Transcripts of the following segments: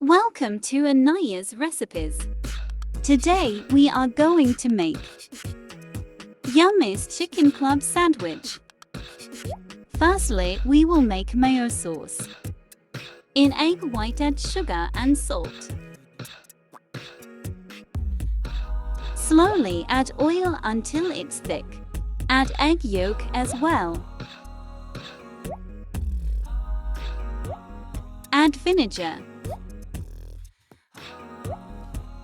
Welcome to Anaya's recipes. Today we are going to make Yummiest chicken club sandwich. Firstly, we will make mayo sauce. In egg white, add sugar and salt. Slowly add oil until it's thick. Add egg yolk as well. Add vinegar.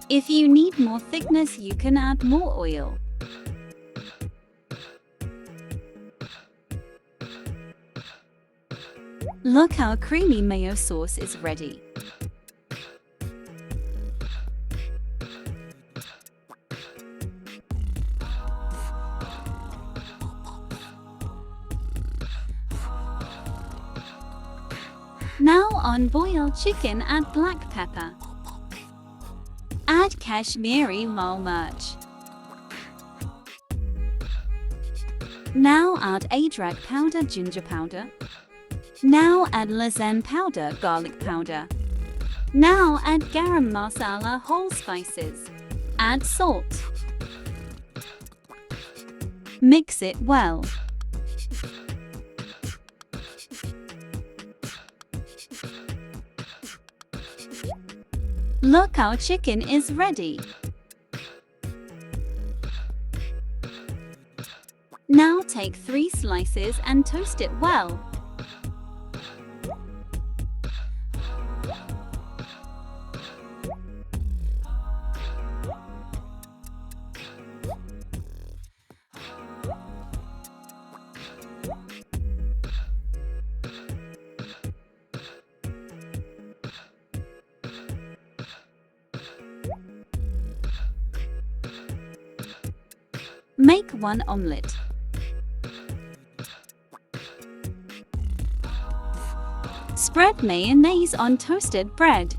If you need more thickness, you can add more oil. Look how creamy mayo sauce is ready. Now on boiled chicken, add black pepper. Add Kashmiri lal mirch. Now add adrak powder, ginger powder. Now add lasagne powder, garlic powder. Now add garam masala, whole spices. Add salt. Mix it well. Look, our chicken is ready. Now take 3 slices and toast it well. Make 1 omelette. Spread mayonnaise on toasted bread.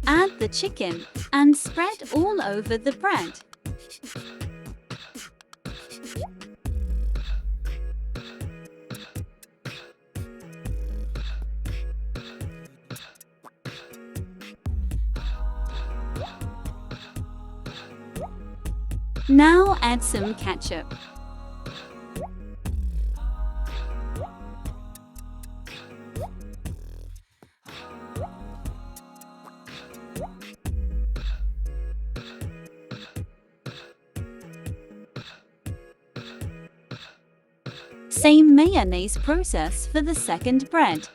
Add the chicken and spread all over the bread. Now add some ketchup. Same mayonnaise process for the second bread.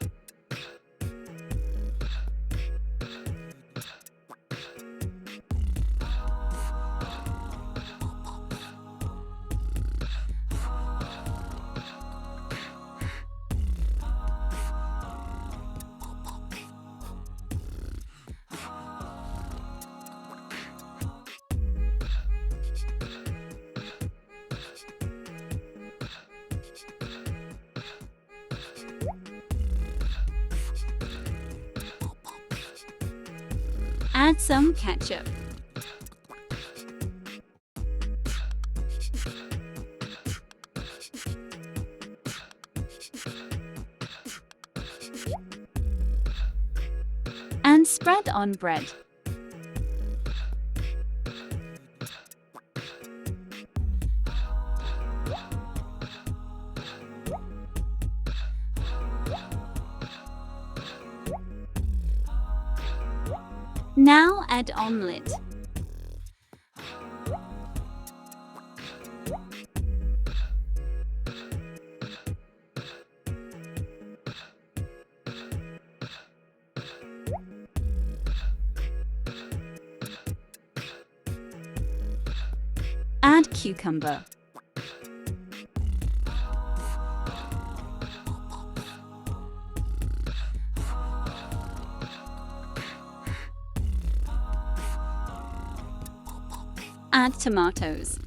Add some ketchup. And spread on bread. Now add omelette. Add cucumber. Add tomatoes.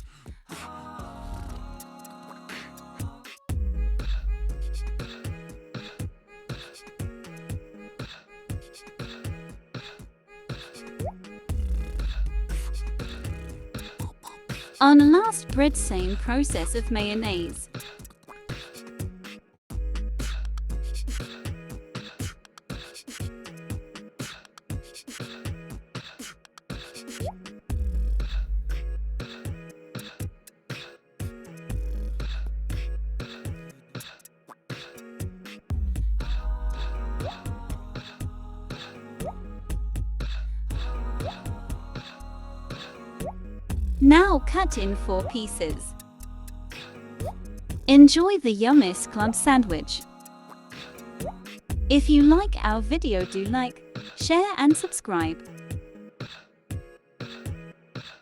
On last bread, same process of mayonnaise. Now cut in 4 pieces. Enjoy the Yummiest club sandwich. If you like our video, do like, share and subscribe.